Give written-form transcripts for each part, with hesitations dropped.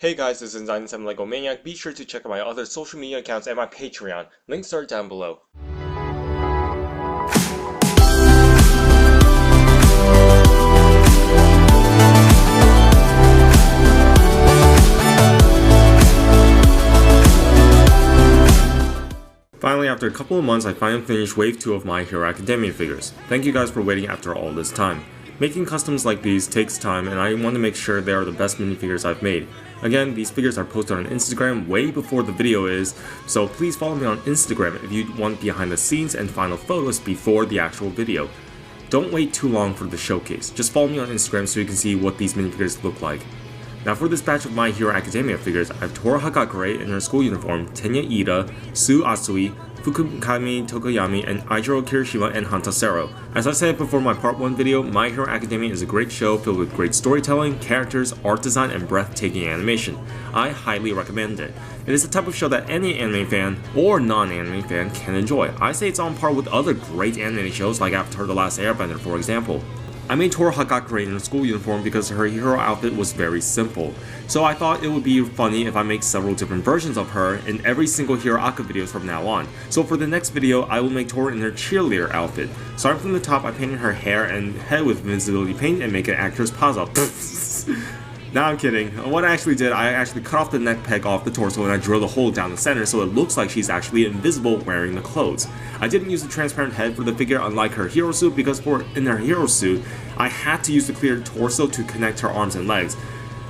Hey guys, this is 97 Lego Maniac. Be sure to check out my other social media accounts and my Patreon. Links are down below. Finally, after a couple of months, I finally finished Wave 2 of My Hero Academia figures. Thank you guys for waiting after all this time. Making customs like these takes time, and I want to make sure they are the best minifigures I've made. Again, these figures are posted on Instagram way before the video is, so please follow me on Instagram if you want behind the scenes and final photos before the actual video. Don't wait too long for the showcase, just follow me on Instagram so you can see what these minifigures look like. Now for this batch of My Hero Academia figures, I have Toru Hagakure in her school uniform, Tenya Iida, Tsuyu Asui, Fumikage Tokoyami, and Eijiro Kirishima and Hanta Sero. As I said before my part 1 video, My Hero Academia is a great show filled with great storytelling, characters, art design, and breathtaking animation. I highly recommend it. It is the type of show that any anime fan or non-anime fan can enjoy. I say it's on par with other great anime shows like Avatar: The Last Airbender, for example. I made Toru Hagakure in a school uniform because her hero outfit was very simple, so I thought it would be funny if I make several different versions of her in every single Hero Aka videos from now on. So for the next video, I will make Toru in her cheerleader outfit. Starting from the top, I painted her hair and head with invisibility paint and make an actor's pause up. Nah, I'm kidding. What I actually did, I actually cut off the neck peg off the torso and I drilled a hole down the center so it looks like she's actually invisible wearing the clothes. I didn't use the transparent head for the figure unlike her hero suit because in her hero suit, I had to use the clear torso to connect her arms and legs.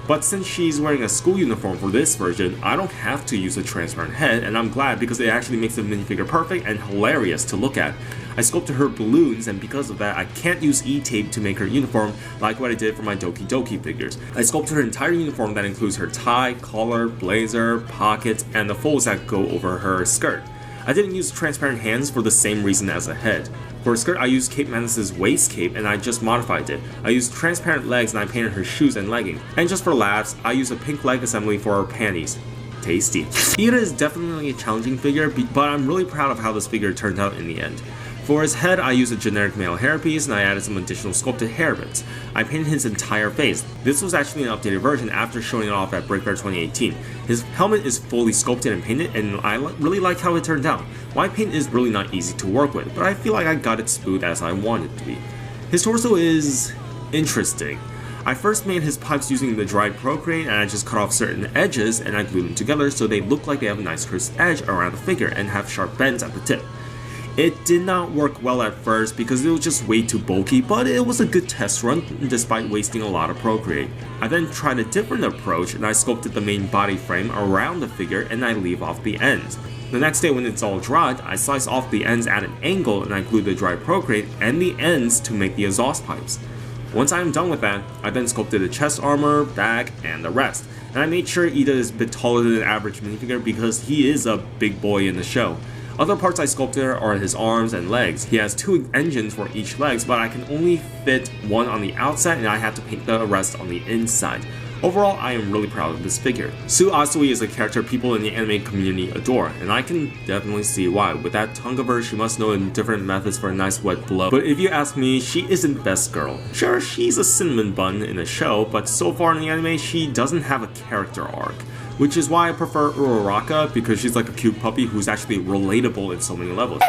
But since she's wearing a school uniform for this version, I don't have to use a transparent head, and I'm glad because it actually makes the minifigure perfect and hilarious to look at. I sculpted her balloons, and because of that, I can't use E-tape to make her uniform like what I did for my Doki Doki figures. I sculpted her entire uniform that includes her tie, collar, blazer, pockets, and the folds that go over her skirt. I didn't use transparent hands for the same reason as a head. For a skirt, I used Cape Manus' waist cape and I just modified it. I used transparent legs and I painted her shoes and legging. And just for laughs, I used a pink leg assembly for her panties. Tasty. Iida is definitely a challenging figure, but I'm really proud of how this figure turned out in the end. For his head, I used a generic male hairpiece and I added some additional sculpted hair bits. I painted his entire face. This was actually an updated version after showing it off at Break Fair 2018. His helmet is fully sculpted and painted, and I really like how it turned out. White paint is really not easy to work with, but I feel like I got it smooth as I wanted it to be. His torso is interesting. I first made his pipes using the dried Procreate and I just cut off certain edges and I glued them together so they look like they have a nice crisp edge around the figure and have sharp bends at the tip. It did not work well at first because it was just way too bulky, but it was a good test run despite wasting a lot of Procreate. I then tried a different approach and I sculpted the main body frame around the figure and I leave off the ends. The next day when it's all dried, I slice off the ends at an angle and I glue the dry Procreate and the ends to make the exhaust pipes. Once I am done with that, I then sculpted the chest armor, back, and the rest. And I made sure Iida is a bit taller than an average minifigure because he is a big boy in the show. Other parts I sculpted are his arms and legs. He has 2 engines for each leg, but I can only fit one on the outside and I have to paint the rest on the inside. Overall, I am really proud of this figure. Tsuyu Asui is a character people in the anime community adore, and I can definitely see why. With that tongue of her, she must know different methods for a nice wet blow. But if you ask me, she isn't best girl. Sure, she's a cinnamon bun in the show, but so far in the anime, she doesn't have a character arc. Which is why I prefer Uraraka, because she's like a cute puppy who's actually relatable in so many levels.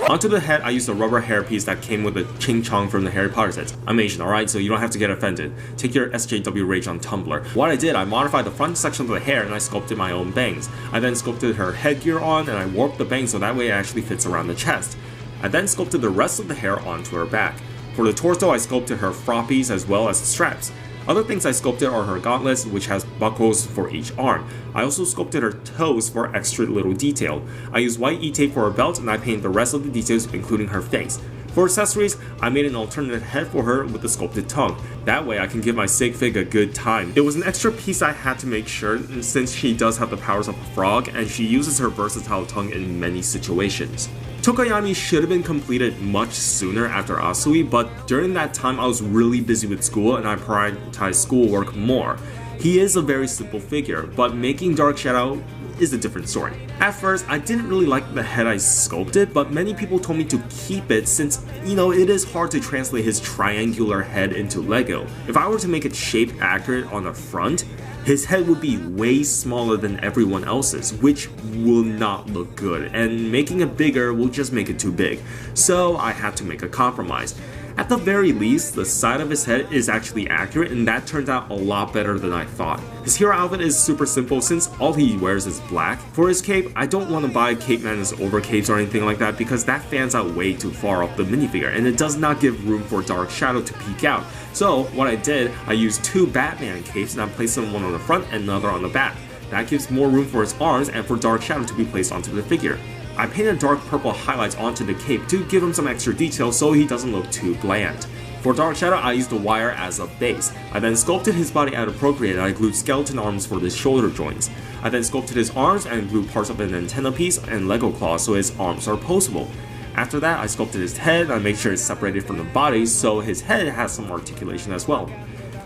Onto the head, I used a rubber hairpiece that came with a Ching Chong from the Harry Potter sets. I'm Asian, alright, so you don't have to get offended. Take your SJW rage on Tumblr. What I did, I modified the front section of the hair and I sculpted my own bangs. I then sculpted her headgear on and I warped the bangs so that way it actually fits around the chest. I then sculpted the rest of the hair onto her back. For the torso, I sculpted her froppies as well as the straps. Other things I sculpted are her gauntlets, which has buckles for each arm. I also sculpted her toes for extra little detail. I used white E-tape for her belt and I painted the rest of the details including her face. For accessories, I made an alternate head for her with a sculpted tongue. That way I can give my sig fig a good time. It was an extra piece I had to make sure since she does have the powers of a frog and she uses her versatile tongue in many situations. Tokoyami should have been completed much sooner after Asui, but during that time I was really busy with school and I prioritized schoolwork more. He is a very simple figure, but making Dark Shadow is a different story. At first, I didn't really like the head I sculpted, but many people told me to keep it since, it is hard to translate his triangular head into Lego. If I were to make it shape accurate on the front, his head would be way smaller than everyone else's, which will not look good, and making it bigger will just make it too big. So I had to make a compromise. At the very least, the side of his head is actually accurate, and that turned out a lot better than I thought. His hero outfit is super simple since all he wears is black. For his cape, I don't want to buy Cape Madness over capes or anything like that because that fans out way too far off the minifigure, and it does not give room for Dark Shadow to peek out. So what I did, I used two Batman capes and I placed them one on the front and another on the back. That gives more room for his arms and for Dark Shadow to be placed onto the figure. I painted dark purple highlights onto the cape to give him some extra detail so he doesn't look too bland. For Dark Shadow, I used the wire as a base. I then sculpted his body as appropriate and I glued skeleton arms for the shoulder joints. I then sculpted his arms and glued parts of an antenna piece and Lego claws so his arms are posable. After that, I sculpted his head and I made sure it's separated from the body so his head has some articulation as well.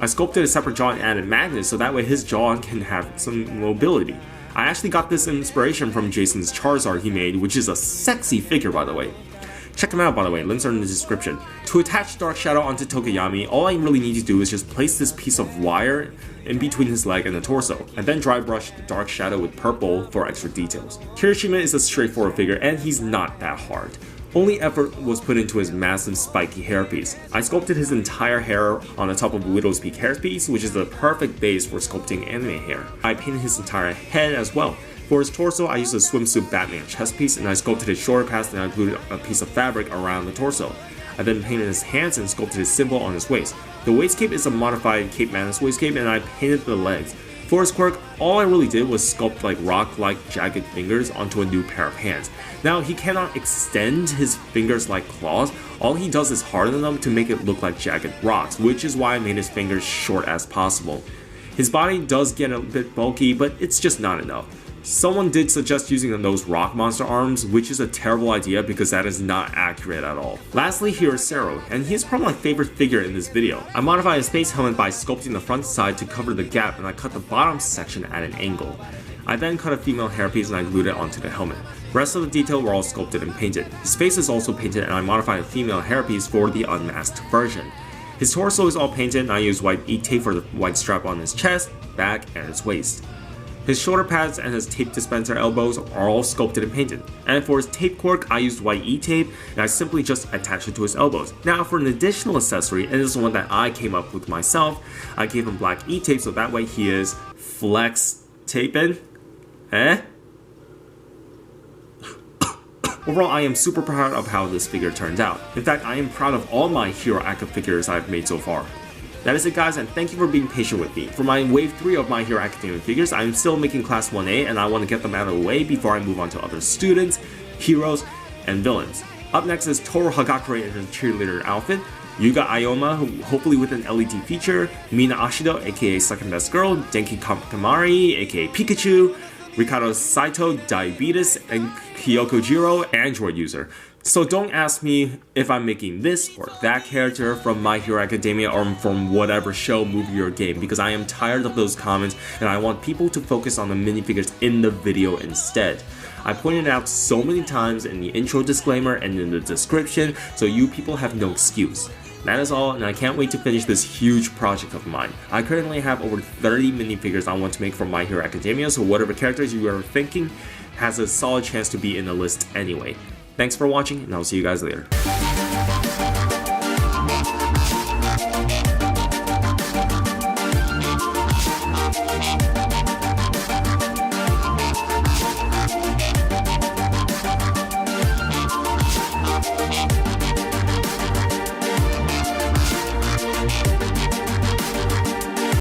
I sculpted a separate jaw and added magnets so that way his jaw can have some mobility. I actually got this inspiration from Jason's Charizard he made, which is a sexy figure by the way. Check him out by the way, links are in the description. To attach Dark Shadow onto Tokoyami, all I really need to do is just place this piece of wire in between his leg and the torso, and then dry brush the Dark Shadow with purple for extra details. Kirishima is a straightforward figure and he's not that hard. Only effort was put into his massive spiky hairpiece. I sculpted his entire hair on the top of Widow's Peak hairpiece, which is the perfect base for sculpting anime hair. I painted his entire head as well. For his torso, I used a swimsuit Batman chest piece and I sculpted his shoulder pads and I glued a piece of fabric around the torso. I then painted his hands and sculpted his symbol on his waist. The waist cape is a modified Cape Madness waist cape and I painted the legs. For his quirk, all I really did was sculpt like rock-like jagged fingers onto a new pair of hands. Now, he cannot extend his fingers like claws, all he does is harden them to make it look like jagged rocks, which is why I made his fingers short as possible. His body does get a bit bulky, but it's just not enough. Someone did suggest using those rock monster arms, which is a terrible idea because that is not accurate at all. Lastly, here is Sero, and he is probably my favorite figure in this video. I modified his face helmet by sculpting the front side to cover the gap and I cut the bottom section at an angle. I then cut a female hairpiece and I glued it onto the helmet. The rest of the detail were all sculpted and painted. His face is also painted and I modified a female hairpiece for the unmasked version. His torso is all painted and I used white e-tape for the white strap on his chest, back, and his waist. His shoulder pads and his tape dispenser elbows are all sculpted and painted. And for his tape quirk, I used white e-tape and I simply just attached it to his elbows. Now for an additional accessory, and this is one that I came up with myself, I gave him black e-tape so that way he is flex taping. Overall, I am super proud of how this figure turned out. In fact, I am proud of all my Hero Active figures I've made so far. That is it guys, and thank you for being patient with me. For my wave 3 of My Hero Academia figures, I'm still making class 1A and I want to get them out of the way before I move on to other students, heroes, and villains. Up next is Toru Hagakure in her cheerleader outfit, Yuga Ayoma, hopefully with an LED feature, Mina Ashido, aka Second Best Girl, Denki Kamari, aka Pikachu, Ricardo Saito, Diabetes, and Kyoko Jiro, Android user. So don't ask me if I'm making this or that character from My Hero Academia or from whatever show, movie, or game because I am tired of those comments and I want people to focus on the minifigures in the video instead. I pointed out so many times in the intro disclaimer and in the description, so you people have no excuse. That is all, and I can't wait to finish this huge project of mine. I currently have over 30 minifigures I want to make for My Hero Academia, so whatever characters you are thinking has a solid chance to be in the list anyway. Thanks for watching, and I'll see you guys later.